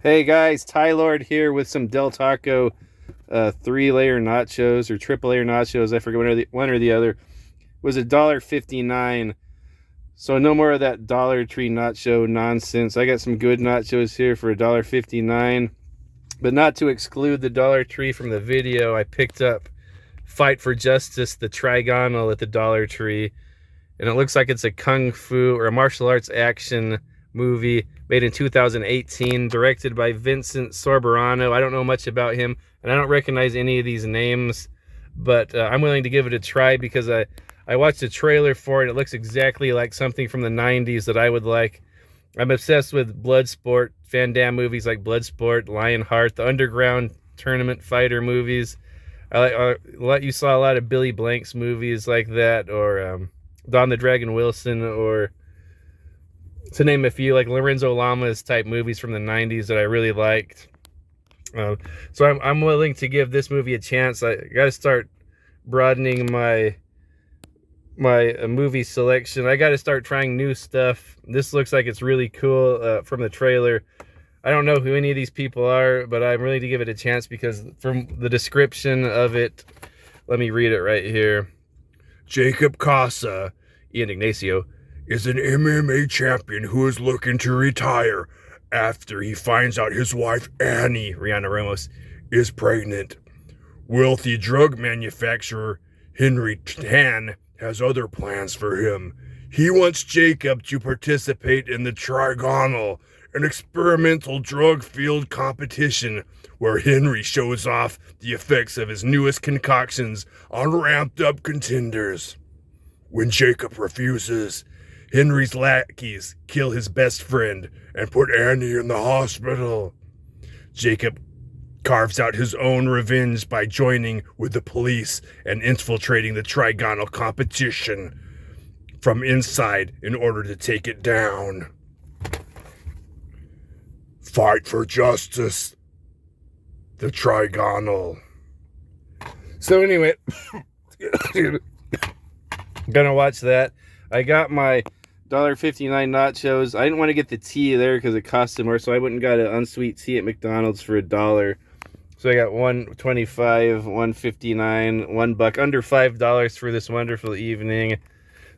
Hey guys, Ty Lord here with some Del Taco 3-layer nachos or triple layer nachos. I forget one or the other. It was $1.59. So no more of that Dollar Tree nacho nonsense. I got some good nachos here for $1.59. But not to exclude the Dollar Tree from the video, I picked up Fight for Justice, the Trigonal at the Dollar Tree. And it looks like it's a kung fu or a martial arts action movie made in 2018, directed by Vincent Sorberano. I don't know much about him, and I don't recognize any of these names, but I'm willing to give it a try because I watched a trailer for it. It looks exactly like something from the 90s that I would like. I'm obsessed with Bloodsport, Van Damme movies like Bloodsport, Lionheart, the Underground Tournament Fighter movies. You saw a lot of Billy Blanks movies like that, or Don the Dragon Wilson, or to name a few, like Lorenzo Lamas type movies from the 90s that I really liked. So I'm willing to give this movie a chance. I got to start broadening my movie selection. I got to start trying new stuff. This looks like it's really cool from the trailer. I don't know who any of these people are, but I'm willing to give it a chance because from the description of it, let me read it right here. Jacob Casa, Ian Ignacio, is an MMA champion who is looking to retire after he finds out his wife, Annie, Rihanna Ramos, is pregnant. Wealthy drug manufacturer Henry Tan has other plans for him. He wants Jacob to participate in the Trigonal, an experimental drug-fueled competition where Henry shows off the effects of his newest concoctions on ramped-up contenders. When Jacob refuses, Henry's lackeys kill his best friend and put Annie in the hospital. Jacob carves out his own revenge by joining with the police and infiltrating the Trigonal competition from inside in order to take it down. Fight for justice. The Trigonal. So anyway, gonna watch that. I got my $1.59 nachos. I didn't want to get the tea there because it costed more, so I went and got an unsweet tea at McDonald's for $1. So I got $1.25, $1.59, $1, under $5 for this wonderful evening.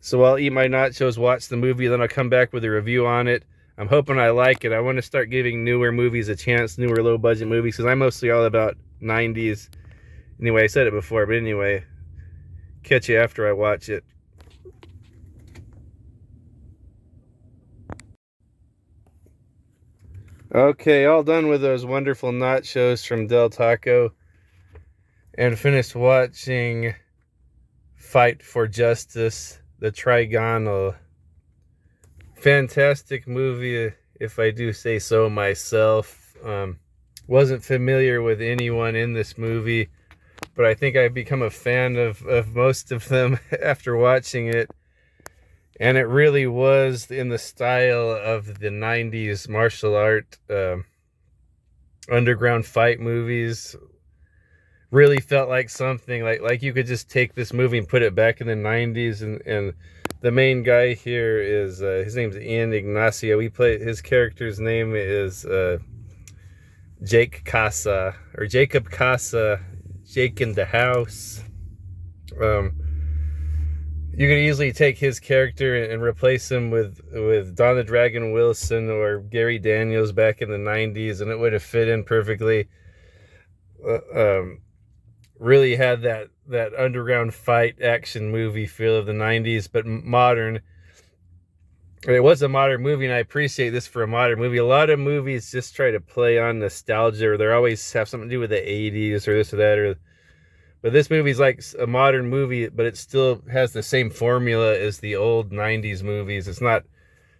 So I'll eat my nachos, watch the movie, then I'll come back with a review on it. I'm hoping I like it. I want to start giving newer movies a chance, newer low-budget movies, because I'm mostly all about 90s. Anyway, I said it before, but anyway, catch you after I watch it. Okay, all done with those wonderful nachos from Del Taco, and finished watching Fight for Justice, the Trigonal. Fantastic movie, if I do say so myself. Wasn't familiar with anyone in this movie, but I think I've become a fan of most of them after watching it. And it really was in the style of the 90s martial art underground fight movies. Really felt like something like you could just take this movie and put it back in the 90s. And the main guy here is his name's Ian Ignacio. His character's name is Jake Casa, or Jacob Casa, Jake in the House. You could easily take his character and replace him with Don the Dragon Wilson or Gary Daniels back in the 90s, and it would have fit in perfectly. Really had that underground fight action movie feel of the 90s, but modern. It was a modern movie, and I appreciate this for a modern movie. A lot of movies just try to play on nostalgia, or they always have something to do with the 80s or this or that, but this movie's like a modern movie, but it still has the same formula as the old 90s movies. It's not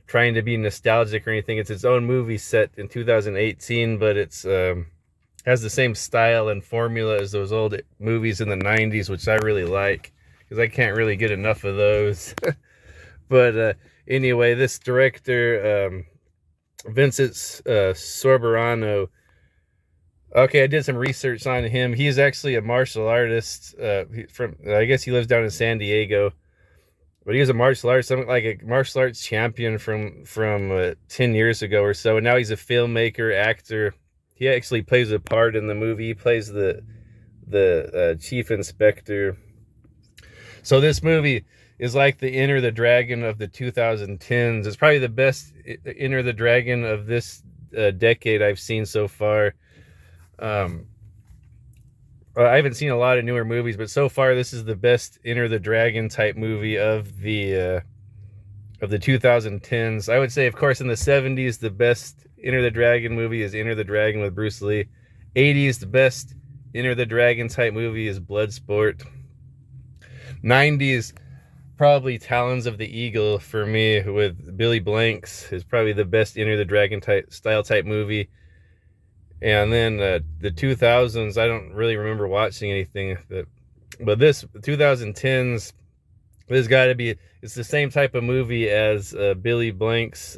trying to be nostalgic or anything. It's its own movie set in 2018, but it's has the same style and formula as those old movies in the 90s, which I really like because I can't really get enough of those. But anyway, this director, Vincent Sorberano. Okay, I did some research on him. He's actually a martial artist. I guess he lives down in San Diego. but he was a martial arts, something like a martial arts champion from 10 years ago or so. And now he's a filmmaker, actor. He actually plays a part in the movie. He plays the chief inspector. So this movie is like the Enter the Dragon of the 2010s. It's probably the best Enter the Dragon of this decade I've seen so far. I haven't seen a lot of newer movies, but so far this is the best Enter the Dragon type movie of the 2010s. I would say, of course, in the 70s, the best Enter the Dragon movie is Enter the Dragon with Bruce Lee. 80s, the best Enter the Dragon type movie is Bloodsport. 90s, probably Talons of the Eagle for me with Billy Blanks is probably the best Enter the Dragon style type movie. And then the 2000s, I don't really remember watching anything, but this 2010s, there's got to be, it's the same type of movie as Billy Blanks'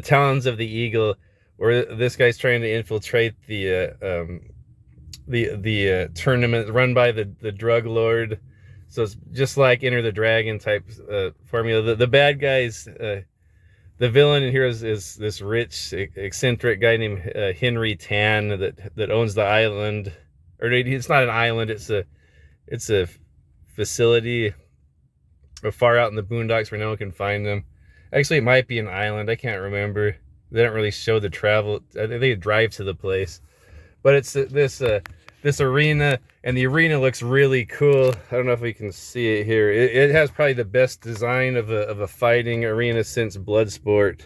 Talons of the Eagle, where this guy's trying to infiltrate the tournament run by the drug lord. So it's just like Enter the Dragon type formula. The bad guys, the villain in here is this rich, eccentric guy named Henry Tan that owns the island. Or it's not an island, it's a facility far out in the boondocks where no one can find them. Actually, it might be an island. I can't remember. They don't really show the travel. They drive to the place. But it's this arena, and the arena looks really cool. I don't know if we can see it here. It has probably the best design of a fighting arena since Bloodsport.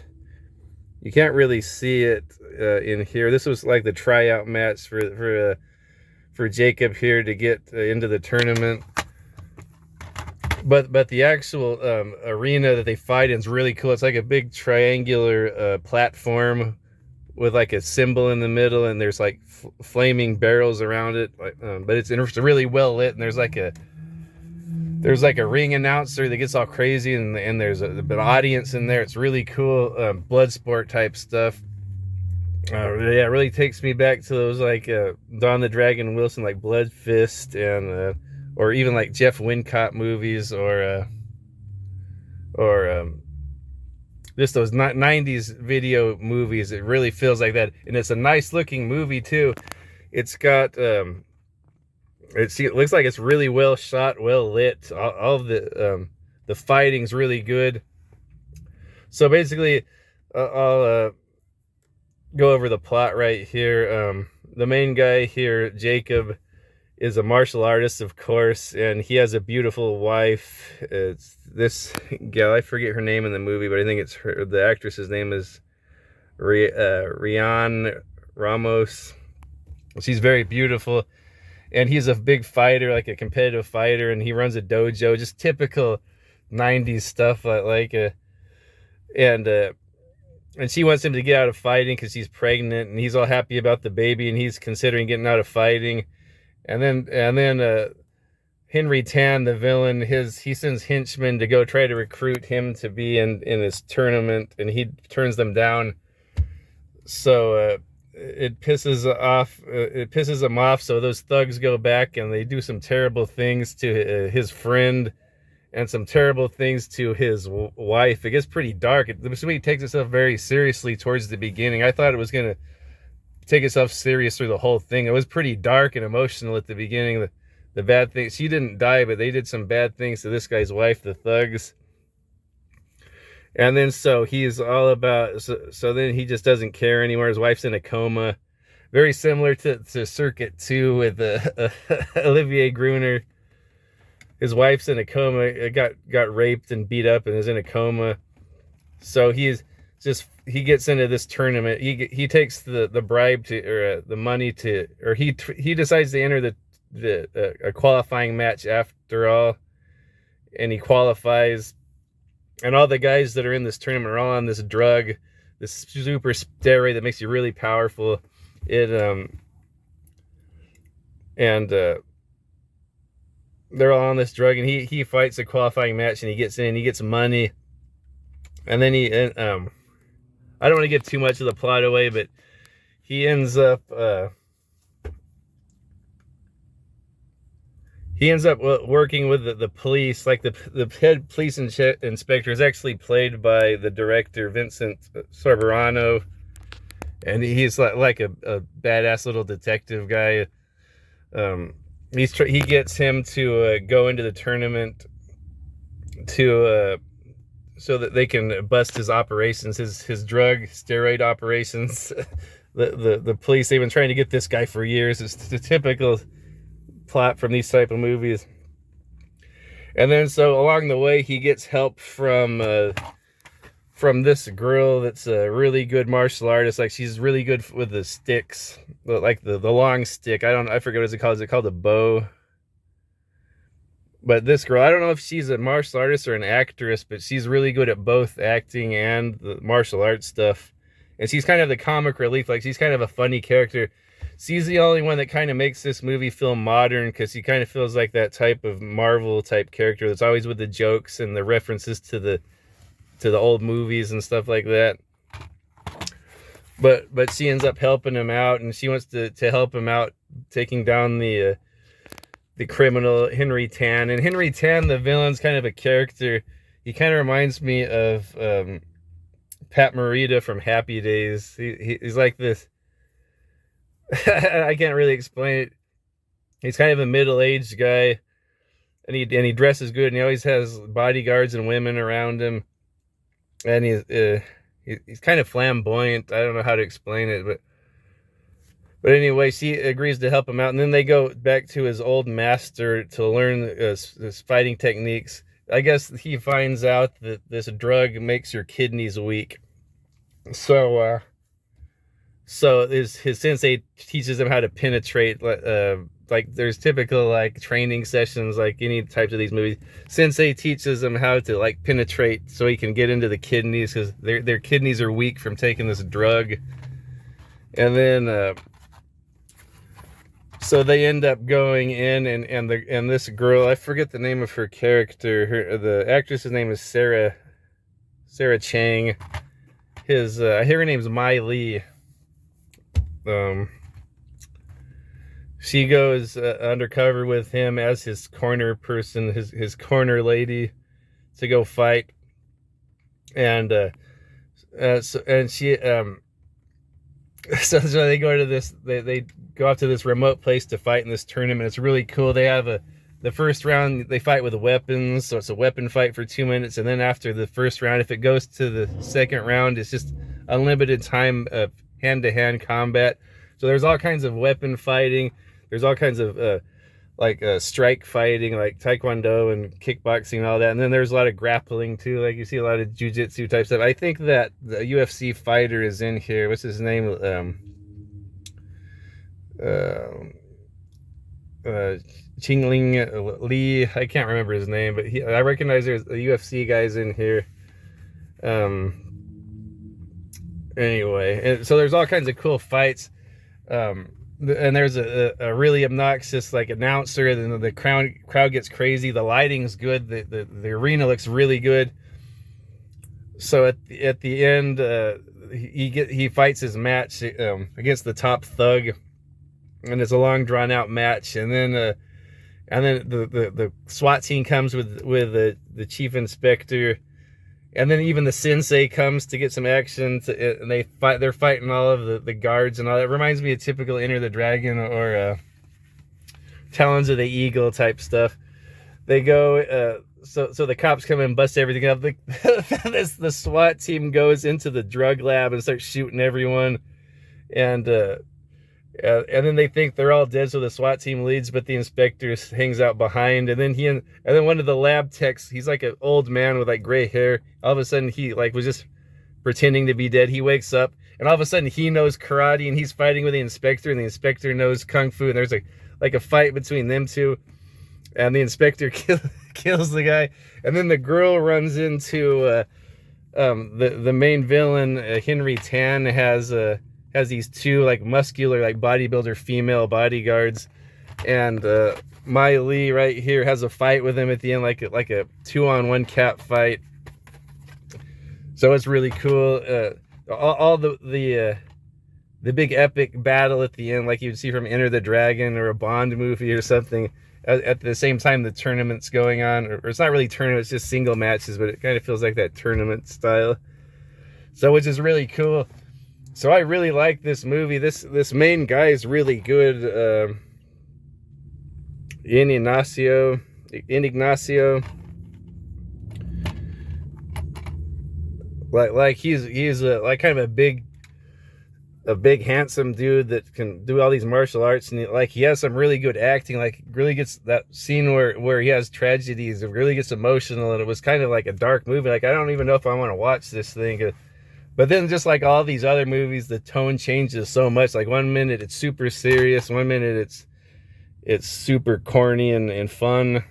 You can't really see it in here. This was like the tryout match for Jacob here to get into the tournament. But the actual arena that they fight in is really cool. It's like a big triangular platform with like a symbol in the middle, and there's like flaming barrels around it. But it's really well lit, and there's like a ring announcer that gets all crazy, and there's an audience in there. It's really cool, Bloodsport type stuff. Yeah, it really takes me back to those like Don the Dragon Wilson, like Blood Fist, and or even like Jeff Wincott movies, or just those 90s video movies. It really feels like that, and it's a nice looking movie too. It's got it looks like it's really well shot, well lit. All of the fighting's really good. So basically, I'll go over the plot right here. The main guy here, Jacob, is a martial artist, of course, and he has a beautiful wife. It's this gal, I forget her name in the movie, but I think it's her. The actress's name is Rian Ramos. She's very beautiful, and he's a big fighter, like a competitive fighter, and he runs a dojo, just typical 90s stuff, and she wants him to get out of fighting because she's pregnant, and he's all happy about the baby, and he's considering getting out of fighting. And then Henry Tan, the villain, he sends henchmen to go try to recruit him to be in his tournament, and he turns them down. So it pisses him off. So those thugs go back and they do some terrible things to his friend, and some terrible things to his wife. It gets pretty dark. The movie takes itself very seriously towards the beginning. I thought it was gonna take itself serious through the whole thing. It was pretty dark and emotional at the beginning. The bad things, she didn't die, but they did some bad things to this guy's wife, the thugs. And then so he's all about, so then he just doesn't care anymore. His wife's in a coma, very similar to Circuit 2 with Olivier Gruner. His wife's in a coma, got raped and beat up and is in a coma. So he gets into this tournament. He takes the bribe to, or the money to, or he decides to enter a qualifying match after all, and he qualifies. And all the guys that are in this tournament are all on this drug, this super steroid that makes you really powerful. They're all on this drug, and he fights a qualifying match, and he gets in, he gets money, and then I don't want to give too much of the plot away, but he ends up he ends up working with the police. Like the head police inspector is actually played by the director Vincent Sorberano, and he's like a badass little detective guy. He gets him to go into the tournament to so that they can bust his operations, his drug steroid operations. The police, they've been trying to get this guy for years. It's the typical plot from these type of movies. And then so along the way, he gets help from this girl that's a really good martial artist. Like, she's really good with the sticks, like the long stick. I forget what it's called. Is it called a bow? But this girl, I don't know if she's a martial artist or an actress, but she's really good at both acting and the martial arts stuff. And she's kind of the comic relief. Like, she's kind of a funny character. She's the only one that kind of makes this movie feel modern, because she kind of feels like that type of Marvel type character that's always with the jokes and the references to the old movies and stuff like that. But she ends up helping him out, and she wants to help him out taking down the criminal Henry Tan. And Henry Tan, the villain's kind of a character. He kind of reminds me of Pat Morita from Happy Days. He's like this. I can't really explain it. He's kind of a middle-aged guy, and he dresses good, and he always has bodyguards and women around him. And he's kind of flamboyant. I don't know how to explain it, but anyway, she agrees to help him out, and then they go back to his old master to learn his fighting techniques. I guess he finds out that this drug makes your kidneys weak. So his sensei teaches him how to penetrate. Like, there's typical like training sessions, like any types of these movies. Sensei teaches him how to like penetrate so he can get into the kidneys, because their kidneys are weak from taking this drug. And then so they end up going in, and this girl, I forget the name of her character. The actress's name is Sarah Chang. I hear her name's Mai Lee. She goes undercover with him as his corner person, his corner lady, to go fight. And she so they go to this, they go off to this remote place to fight in this tournament. It's really cool. They have the first round, they fight with weapons, so it's a weapon fight for 2 minutes. And then after the first round, if it goes to the second round, it's just unlimited time of hand-to-hand combat. So there's all kinds of weapon fighting. There's all kinds of strike fighting, like taekwondo and kickboxing and all that. And then there's a lot of grappling too. Like, you see a lot of jiu-jitsu type stuff. I think that the UFC fighter is in here. What's his name? Qingling Lee. I can't remember his name, but I recognize there's the UFC guys in here. Anyway, so there's all kinds of cool fights. And there's a really obnoxious like announcer, and the crowd gets crazy. The lighting's good. The arena looks really good. So at the end, he fights his match against the top thug, and it's a long drawn out match. And then the SWAT team comes with the chief inspector. And then even the sensei comes to get some action, and they're fighting all of the guards and all that. It reminds me of typical Enter the Dragon or Talons of the Eagle type stuff. They go, so the cops come and bust everything up. The SWAT team goes into the drug lab and starts shooting everyone. And then they think they're all dead, so the SWAT team leads, but the inspector hangs out behind. And then one of the lab techs, he's like an old man with like gray hair. All of a sudden, he like was just pretending to be dead. He wakes up, and all of a sudden, he knows karate, and he's fighting with the inspector, and the inspector knows kung fu. And there's like a fight between them two, and the inspector kills the guy. And then the girl runs into the main villain, Henry Tan, has these two like muscular like bodybuilder female bodyguards, and Mai Lee right here has a fight with him at the end, like a 2-on-1 cat fight. So it's really cool. All the big epic battle at the end, like you would see from Enter the Dragon or a Bond movie or something. at the same time the tournament's going on, or it's not really tournament, it's just single matches, but it kind of feels like that tournament style. So, which is really cool. So I really like this movie. This main guy is really good. Ignacio. Like he's like kind of a big handsome dude that can do all these martial arts, and he has some really good acting. Like, really gets that scene where he has tragedies, it really gets emotional, and it was kind of like a dark movie. Like, I don't even know if I want to watch this thing. But then, just like all these other movies, the tone changes so much. Like, one minute it's super serious, one minute it's super corny and fun.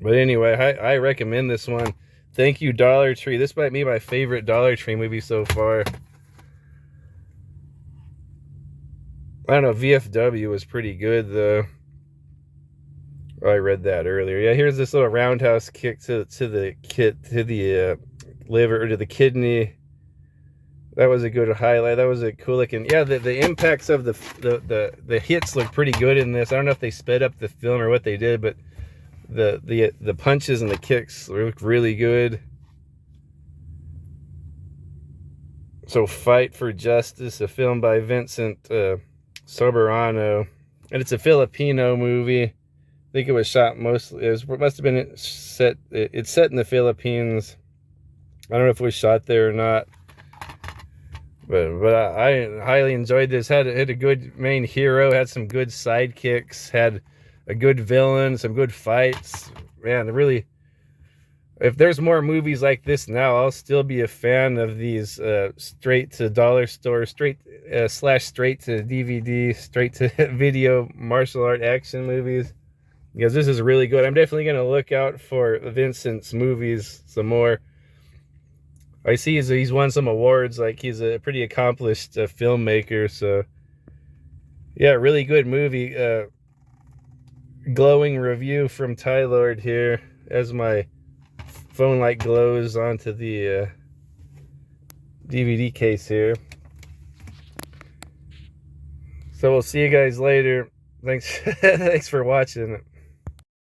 But anyway, I recommend this one. Thank you, Dollar Tree. This might be my favorite Dollar Tree movie so far. I don't know, VFW was pretty good though. Oh, I read that earlier. Yeah, here's this little roundhouse kick to the liver, or to the kidney. That was a good highlight. That was a cool looking. Yeah, the impacts of the hits look pretty good in this. I don't know if they sped up the film or what they did, but the punches and the kicks look really good. So, Fight for Justice, a film by Vincent Soberano, and it's a Filipino movie. I think it was shot mostly. It must have been set. It's set in the Philippines. I don't know if it was shot there or not. But I highly enjoyed this. Had a good main hero. Had some good sidekicks. Had a good villain. Some good fights. Man, really. If there's more movies like this now, I'll still be a fan of these straight to dollar store, straight to DVD, straight to video martial art action movies, because this is really good. I'm definitely going to look out for Vincent's movies some more. I see he's won some awards. Like, he's a pretty accomplished filmmaker. So yeah, really good movie. Glowing review from Ty Lord here as my phone light glows onto the DVD case here. So we'll see you guys later. Thanks thanks for watching.